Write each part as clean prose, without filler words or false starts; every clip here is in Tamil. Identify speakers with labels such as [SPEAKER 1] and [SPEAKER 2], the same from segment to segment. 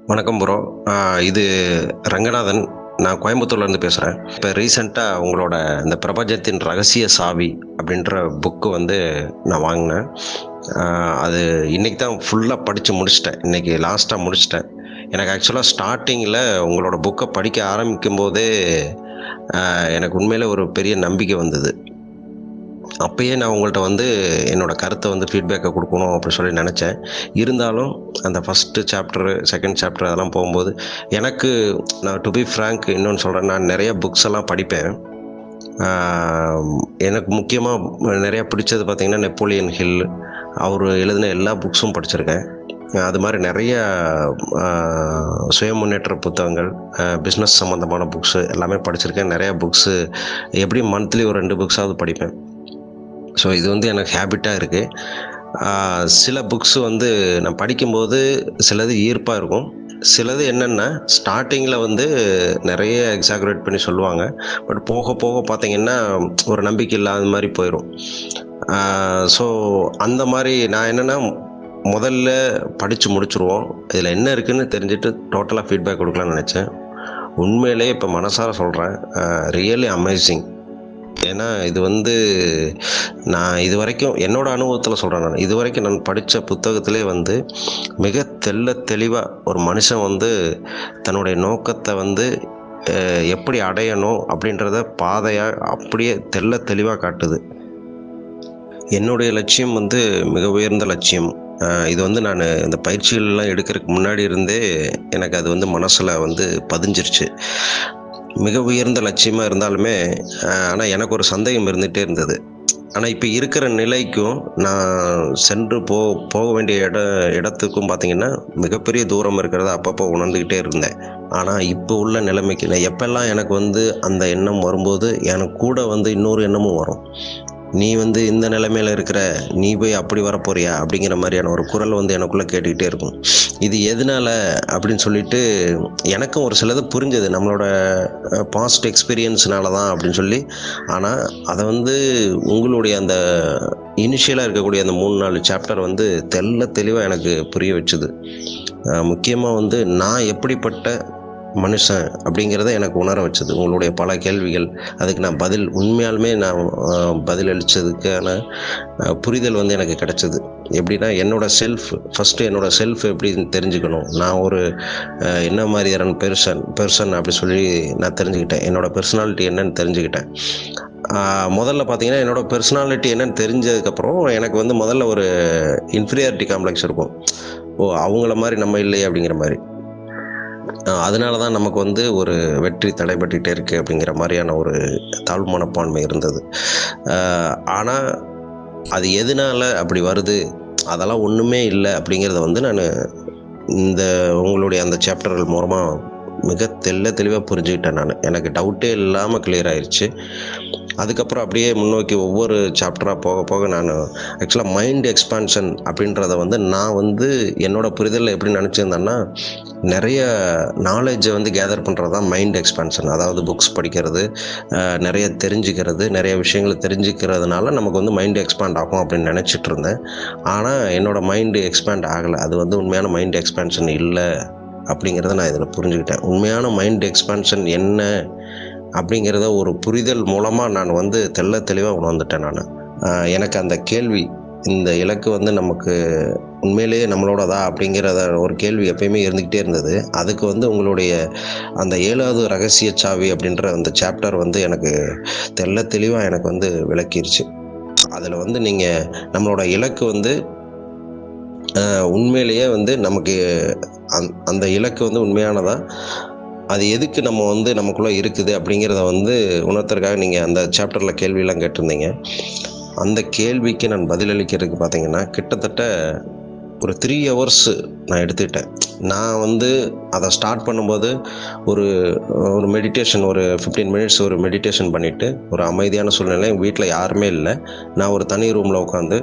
[SPEAKER 1] வணக்கம் ப்ரோ. இது ரங்கநாதன். நான் கோயம்புத்தூர்லேருந்து பேசுகிறேன். இப்போ ரீசெண்டாக உங்களோட இந்த பிரபஞ்சத்தின் ரகசிய சாவி அப்படின்ற புக்கு வந்து நான் வாங்கினேன். அது இன்னைக்கு தான் ஃபுல்லாக படித்து முடிச்சிட்டேன். இன்னைக்கு லாஸ்ட்டாக முடிச்சிட்டேன். எனக்கு ஆக்சுவலாக ஸ்டார்டிங்கில் உங்களோட புக்கை படிக்க ஆரம்பிக்கும் போதே எனக்கு உண்மையிலே ஒரு பெரிய நம்பிக்கை வந்தது. அப்பயே நான் உங்கள்ட்ட வந்து என்னோட கருத்தை வந்து ஃபீட்பேக்கை குடுக்கணும் அப்படி சொல்லி நெனச்சேன். இருந்தாலும் அந்த ஃபர்ஸ்ட்டு சாப்டரு, செகண்ட் சாப்டர் அதெல்லாம் போகும்போது, எனக்கு நான் டு பி ஃப்ராங்க் இன்னொன்னு சொல்றேன். நான் நெறைய புக்ஸ் எல்லாம் படிப்பேன். ஆ எனக்கு முக்கியமா நெறைய பிடிச்சது பார்த்தீங்கன்னா, நெப்போலியன் ஹில். அவரு எழுதின எல்லா புக்ஸும் படிச்சிருக்கேன். அது மாரி நெறைய ஆ சுய முன்னேற்ற புத்தகங்கள், பிஸ்னஸ் சம்மந்தமான புக்ஸு எல்லாமே படிச்சிருக்கேன். நெறைய புக்ஸு எப்படியும் மந்த்லி ஒரு 2 புக்ஸாவது படிப்பேன். ஸோ இது வந்து எனக்கு ஹேபிட்டா இருக்கு. சில புக்ஸ் வந்து நான் படிக்கும்போது சிலது ஈர்ப்பா இருக்கும். சிலது என்னன்னா, ஸ்டார்ட்டிங்கில வந்து நெறைய எக்ஸாகுரேட் பண்ணி சொல்லுவாங்க. பட் போக போக பார்த்தீங்கன்னா, ஒரு நம்பிக்கை இல்லாத மாரி போயிரும். ஆ ஸோ அந்த மாரி நான் என்னன்னா, முதல்ல படிச்சு முடிச்சுருவோம். இதில என்ன இருக்குன்னு தெரிஞ்சுட்டு டோட்டலா ஃபீட்பேக் குடுக்கலாம்னு நெனச்சேன். உண்மையிலேயே இப்ப மனசார சொல்றேன். Really amazing. ஏன்னா, இது வந்து நான் இதுவரைக்கும் என்னோட அனுபவத்தில சொல்றேன் நானு. இதுவரைக்கும் நான் படிச்ச புத்தகத்திலே வந்து மிக தெளிவா ஒரு மனுஷன் வந்து தன்னுடைய நோக்கத்த வந்து எப்படி அடையணும் அப்படின்றத பாதையா அப்படியே தெளிவா காட்டுது. என்னுடைய லட்சியம் வந்து மிக உயர்ந்த லட்சியம். இது வந்து நானு இந்த பயிற்சிகள்லாம் எடுக்கறக்கு முன்னாடி இருந்தே எனக்கு அது வந்து மனசுல வந்து பதிஞ்சிருச்சு. மிக உயர்ந்த லட்சியமா இருந்தாலுமே, ஆனா எனக்கு ஒரு சந்தேகம் இருந்துட்டே இருந்தது. ஆனா இப்ப இருக்கிற நிலைக்கும், நான் சென்று போக வேண்டிய இடத்துக்கும் பார்த்தீங்கன்னா, மிகப்பெரிய தூரம் இருக்கிறத அப்பப்போ உணர்ந்துகிட்டே இருந்தேன். ஆனா இப்ப உள்ள நிலைமைக்கு நான் எப்பல்லாம் எனக்கு வந்து அந்த எண்ணம் வரும்போது, எனக்கு கூட வந்து இன்னொரு எண்ணமும் வரும். "நீ வந்து இந்த நிலைமையில இருக்கிற, நீ போய் அப்படி வரப்போறியா?" அப்படிங்கிற மாரியான ஒரு குரல் வந்து எனக்குள்ள கேட்டுக்கிட்டே இருக்கும். இது எதனால அப்படின்னு சொல்லிட்டு எனக்கும் ஒரு சிலது புரிஞ்சது. நம்மளோட பாஸ்ட் எக்ஸ்பீரியன்ஸ்னால தான் அப்படின்னு சொல்லி. ஆனா, அத வந்து உங்களுடைய அந்த இனிஷியலா இருக்கக்கூடிய அந்த 3, 4 சாப்டர் வந்து தெளிவா எனக்கு புரிய வச்சது. முக்கியமா வந்து நான் எப்படிப்பட்ட மனுஷன் அப்படிங்கிறத எனக்கு உணர வச்சது. உங்களுடைய பல கேள்விகள், அதுக்கு நான் உண்மையாலுமே நான் பதில் அளிச்சதுக்கான புரிதல் வந்து எனக்கு கிடைச்சது. எப்படின்னா, என்னோட செல்ஃப் எப்படின்னு தெரிஞ்சுக்கணும். நான் ஒரு என்ன மாதிரியான பெர்சன் அப்படி சொல்லி நான் தெரிஞ்சுக்கிட்டேன். என்னோட பெர்சனாலிட்டி என்னன்னு தெரிஞ்சுக்கிட்டேன். முதல்ல பார்த்தீங்கன்னா, என்னோட பெர்சனாலிட்டி என்னன்னு தெரிஞ்சதுக்கப்புறம், எனக்கு வந்து முதல்ல ஒரு இன்ஃபீரியாரிட்டி காம்ப்ளெக்ஸ் இருக்கும். ஓ! அவங்கள மாரி நம்ம இல்லையே அப்படிங்கிற மாரி. அதனால தான் நமக்கு வந்து ஒரு வெற்றி தடைபட்டுட்டே இருக்கு அப்படிங்கிற மாரியான ஒரு தாழ்வு மனப்பான்மை இருந்தது. அ ஆனா, அது எதனால அப்படி வருது? அதெல்லாம் ஒண்ணுமே இல்ல அப்படிங்கிறத வந்து நானு இந்த உங்களுடைய அந்த சாப்டர்கள் மூலமா மிக தெளிவா புரிஞ்சுக்கிட்டேன் நானு. எனக்கு டவுட்டே இல்லாம கிளியர் ஆயிருச்சு. அதுக்கப்புறம் அப்படியே முன்னோக்கி ஒவ்வொரு சாப்டரா போக நானு ஆக்சுவலா மைண்ட் எக்ஸ்பான்ஷன் அப்படின்றத வந்து நான் வந்து என்னோட புரிதல்ல எப்படி நெனச்சிருந்தேன்னா, நெறைய நாலேட்ஜ வந்து கேதர் பண்றது தான் மைண்ட் எக்ஸ்பான்ஷன். அதாவது புக்ஸ் படிக்கிறது, நெறைய தெரிஞ்சுக்கிறது, நெறைய விஷயங்கள தெரிஞ்சுக்கிறதுனால நமக்கு வந்து மைண்ட் எக்ஸ்பாண்ட் ஆகும் அப்படின்னு நெனச்சுட்டு இருந்தேன். ஆனா என்னோட மைண்ட் எக்ஸ்பாண்ட் ஆகல. அது வந்து உண்மையான மைண்ட் எக்ஸ்பான்ஷன் இல்ல அப்படிங்கிறத நான் இதில புரிஞ்சுக்கிட்டேன். உண்மையான மைண்ட் எக்ஸ்பான்ஷன் என்ன அப்படிங்கிறத ஒரு புரிதல் மூலமா நான் வந்து தெளிவா உணர்ந்துட்டேன் நானு. எனக்கு அந்த கேள்வி, இந்த இலக்கு வந்து நமக்கு உண்மையிலேயே நம்மளோடதா? அப்படிங்கிறத ஒரு கேள்வி எப்பயுமே இருந்துகிட்டே இருந்தது. அதுக்கு வந்து உங்களுடைய அந்த 7வது ரகசிய சாவி அப்படின்ற அந்த சாப்டர் வந்து எனக்கு தெளிவா எனக்கு வந்து விளக்கிருச்சு. அதுல வந்து நீங்க நம்மளோட இலக்கு வந்து உண்மையிலேயே வந்து நமக்கு அந்த இலக்கு வந்து உண்மையானதா? அது எதுக்கு நம்ம வந்து நமக்குள்ள இருக்குது அப்படிங்கிறத வந்து உணர்த்துறதுக்காக நீங்க அந்த சாப்டர்ல கேள்விலாம் கேட்டிருந்தீங்க. அந்த கேள்விக்கு நான் பதிலளிக்கிறதுக்கு பார்த்தீங்கன்னா, கிட்டத்தட்ட ஒரு 3 ஹவர்ஸ் நான் எடுத்துக்கிட்டேன். நான் வந்து அத ஸ்டார்ட் பண்ணும்போது ஒரு ஒரு மெடிடேஷன் ஒரு 15 மினிட்ஸ் ஒரு மெடிடேஷன் பண்ணிட்டு, ஒரு அமைதியான சூழ்நிலை. எங்க வீட்ல யாருமே இல்ல. நான் ஒரு தனி ரூம்ல உட்காந்து,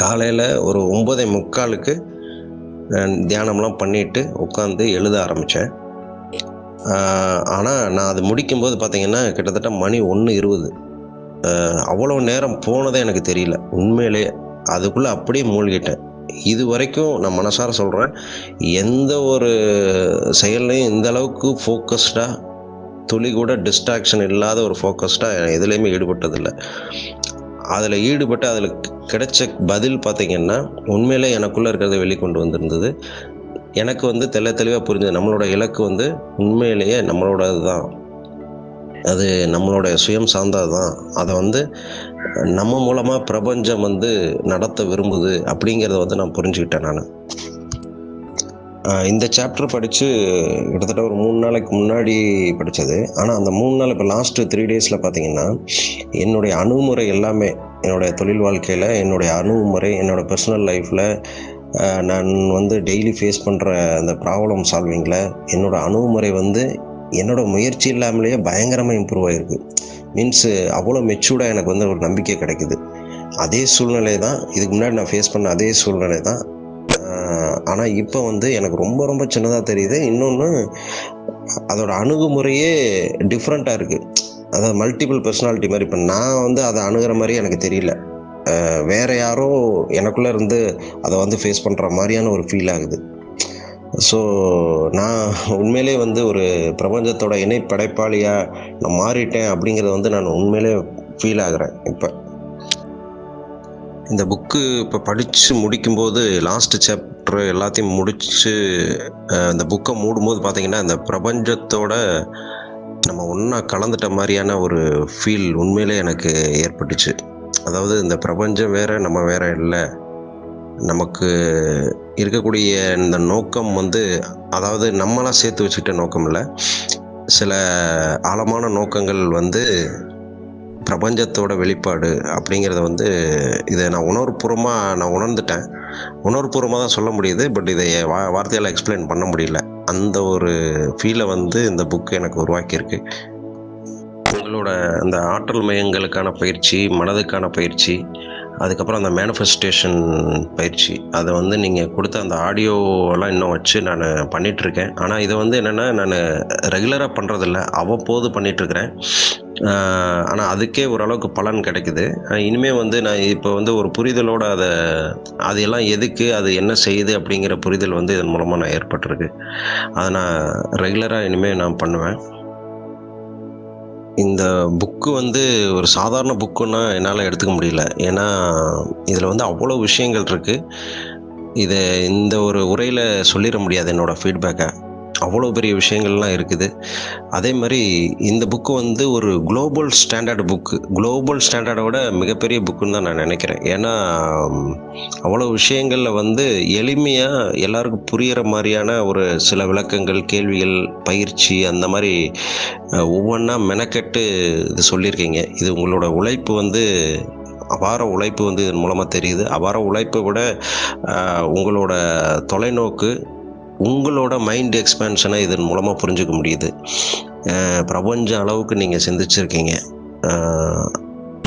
[SPEAKER 1] காலையில ஒரு 9:45க்கு தியானம்லாம் பண்ணிட்டு உட்காந்து எழுத ஆரம்பிச்சேன். ஆ ஆனா நான் அது முடிக்கும்போது பார்த்தீங்கன்னா, கிட்டத்தட்ட மணி 1:20. அவ்வளவு நேரம் போனதே எனக்கு தெரியல. உண்மையிலேயே. அதுக்குள்ள அப்படியே மூழ்கிட்டேன். இது வரைக்கும் நான் மனசார சொல்கிறேன், எந்த ஒரு செயல்லையும் இந்த அளவுக்கு ஃபோக்கஸ்டாக, துளி கூட டிஸ்ட்ராக்ஷன் இல்லாத ஒரு ஃபோக்கஸ்டாக எதுலேயுமே ஈடுபட்டதில்லை. அதில் ஈடுபட்டு அதில் கிடைச்ச பதில் பார்த்திங்கன்னா உண்மையிலே எனக்குள்ளே இருக்கிறத வெளிக்கொண்டு வந்திருந்தது. எனக்கு வந்து தெளிவாக புரிஞ்சது, நம்மளோட இலக்கு வந்து உண்மையிலேயே நம்மளோடது தான், அது நம்மளோட சுயம் சார்ந்தது தான், அதை வந்து நம்ம மூலமாக பிரபஞ்சம் வந்து நடத்த விரும்புது அப்படிங்கிறத வந்து நான் புரிஞ்சுக்கிட்டேன் நான். இந்த சாப்டர் படித்து கிட்டத்தட்ட ஒரு 3 நாளைக்கு முன்னாடி படித்தது. ஆனால் அந்த 3 நாள் இப்போ லாஸ்ட்டு 3 டேஸில் பார்த்திங்கன்னா என்னுடைய அணுகுமுறை எல்லாமே, என்னுடைய தொழில் வாழ்க்கையில் என்னுடைய அணுகுமுறை, என்னோடய பர்சனல் லைஃப்பில் நான் வந்து டெய்லி ஃபேஸ் பண்ணுற அந்த ப்ராப்ளம் சால்விங்கில் என்னோடய அணுகுமுறை வந்து என்னோடய முயற்சி இல்லாமலேயே பயங்கரமாக இம்ப்ரூவ் ஆகிருக்கு. மீன்ஸு அவ்வளோ மெச்சூர்டாக எனக்கு வந்து ஒரு நம்பிக்கை கிடைக்குது. அதே சூழ்நிலை தான் இதுக்கு முன்னாடி நான் ஃபேஸ் பண்ண அதே சூழ்நிலை தான். ஆனால் இப்போ வந்து எனக்கு ரொம்ப ரொம்ப சின்னதாக தெரியுது. இன்னொன்று, அதோட அணுகுமுறையே டிஃப்ரெண்ட்டாக இருக்குது. அதாவது மல்டிபிள் பர்சனாலிட்டி மாதிரி. இப்போ நான் வந்து அதை அணுகிற மாதிரி எனக்கு தெரியல, வேறு யாரோ எனக்குள்ளே இருந்து அதை வந்து ஃபேஸ் பண்ணுற மாதிரியான ஒரு ஃபீல் ஆகுது. ஸோ நான் உண்மையிலே வந்து ஒரு பிரபஞ்சத்தோட இணை படைப்பாளியாக நான் மாறிட்டேன் அப்படிங்கிறத வந்து நான் உண்மையிலே ஃபீல் ஆகிறேன். இப்போ இந்த புக்கு இப்போ படித்து முடிக்கும்போது லாஸ்ட் சாப்டர் எல்லாத்தையும் முடித்து இந்த புக்கை மூடும்போது பார்த்திங்கன்னா இந்த பிரபஞ்சத்தோட நம்ம ஒன்றா கலந்துட்ட மாதிரியான ஒரு ஃபீல் உண்மையிலே எனக்கு ஏற்பட்டுச்சு. அதாவது இந்த பிரபஞ்சம் வேறு, நம்ம வேறு இல்லை. நமக்கு இருக்கக்கூடிய இந்த நோக்கம் வந்து, அதாவது நம்மளாம் சேர்த்து வச்சுக்கிட்ட நோக்கம் இல்லை, சில ஆழமான நோக்கங்கள் வந்து பிரபஞ்சத்தோட வெளிப்பாடு அப்படிங்கிறத வந்து இதை நான் உணர்வுபூர்வமாக நான் உணர்ந்துட்டேன். உணர்வுபூர்வமாக தான் சொல்ல முடியுது, பட் இதை வார்த்தையால் எக்ஸ்பிளைன் பண்ண முடியல. அந்த ஒரு ஃபீலை வந்து இந்த புக்கு எனக்கு உருவாக்கியிருக்கு. உங்களோட அந்த ஆற்றல் மையங்களுக்கான பயிற்சி, மனதுக்கான பயிற்சி, அதுக்கப்புறம் அந்த மேனிஃபெஸ்டேஷன் பயிற்சி, அதை வந்து நீங்கள் கொடுத்த அந்த ஆடியோவெல்லாம் இன்னும் வச்சு நான் பண்ணிகிட்ருக்கேன். ஆனால் இதை வந்து என்னென்னா, நான் ரெகுலராக பண்ணுறதில்ல, அவ்வப்போது பண்ணிகிட்ருக்கிறேன். ஆனால் அதுக்கே ஓரளவுக்கு பலன் கிடைக்குது. இனிமேல் வந்து நான் இப்போ வந்து ஒரு புரிதலோடு அது எல்லாம் எதுக்கு, அது என்ன செய்யுது அப்படிங்கிற புரிதல் வந்து இதன் மூலமாக நான் ஏற்பட்டிருக்கு. அதை நான் ரெகுலராக இனிமேல் நான் பண்ணுவேன். இந்த புக்கு வந்து ஒரு சாதாரண புக்குன்னா என்னால் எடுத்துக்க முடியல. ஏன்னா இதில் வந்து அவ்வளோ விஷயங்கள் இருக்குது. இதை இந்த ஒரு உரையில் சொல்லிட முடியாது என்னோடய ஃபீட்பேக்கை. அவ்வளோ பெரிய விஷயங்கள்லாம் இருக்குது. அதே மாதிரி இந்த புக்கு வந்து ஒரு குளோபல் ஸ்டாண்டர்டு புக்கு. குளோபல் ஸ்டாண்டர்டை விட மிகப்பெரிய புக்குன்னு தான் நான் நினைக்கிறேன். ஏன்னா அவ்வளோ விஷயங்களில் வந்து எளிமையாக எல்லாருக்கும் புரிகிற மாதிரியான ஒரு சில விளக்கங்கள், கேள்விகள், பயிற்சி, அந்த மாதிரி ஒவ்வொன்றா மெனக்கெட்டு இது சொல்லியிருக்கீங்க. இது உங்களோட உழைப்பு வந்து, அபார உழைப்பு வந்து இதன் மூலமாக தெரியுது. அபார உழைப்பை விட உங்களோட தொலைநோக்கு, உங்களோட மைண்ட் எக்ஸ்பேன்ஷனை இதன் மூலமாக புரிஞ்சுக்க முடியுது. பிரபஞ்ச அளவுக்கு நீங்கள் சிந்திச்சிருக்கீங்க.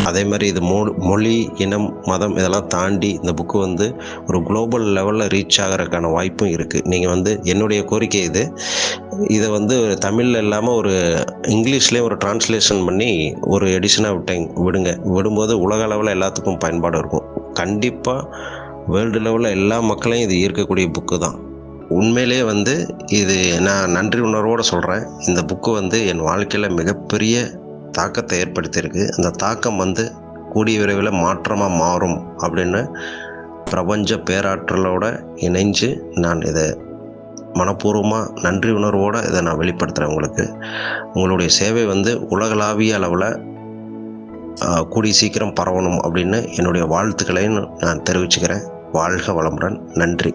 [SPEAKER 1] அதே மாதிரி இது மொழி, இனம், மதம் இதெல்லாம் தாண்டி இந்த புக்கு வந்து ஒரு குளோபல் லெவலில் ரீச் ஆகிறதுக்கான வாய்ப்பும் இருக்குது. நீங்கள் வந்து, என்னுடைய கோரிக்கை இதை வந்து தமிழில் இல்லாமல் ஒரு இங்கிலீஷ்லேயே ஒரு டிரான்ஸ்லேஷன் பண்ணி ஒரு எடிஷனாக விடுங்க. விடும்போது உலக அளவில் எல்லாத்துக்கும் பயன்பாடு இருக்கும். கண்டிப்பாக வேர்ல்டு லெவலில் எல்லா மக்களையும் இது ஈர்க்கக்கூடிய புக்கு தான். உண்மையிலே வந்து இது நான் நன்றி உணர்வோடு சொல்கிறேன். இந்த புக்கு வந்து என் வாழ்க்கையில் மிகப்பெரிய தாக்கத்தை ஏற்படுத்தியிருக்கு. அந்த தாக்கம் வந்து கூடிய விரைவில் மாற்றமாக மாறும் அப்படின்னு பிரபஞ்ச பேராற்றலோடு இணைஞ்சு நான் இதை மனப்பூர்வமாக நன்றி உணர்வோடு இதை நான் வெளிப்படுத்துகிறேன். உங்களுடைய சேவை வந்து உலகளாவிய அளவில் கூடிய சீக்கிரம் பரவணும் அப்படின்னு என்னுடைய வாழ்த்துக்களையும் நான் தெரிவிச்சுக்கிறேன். வாழ்க வளமுடன். நன்றி.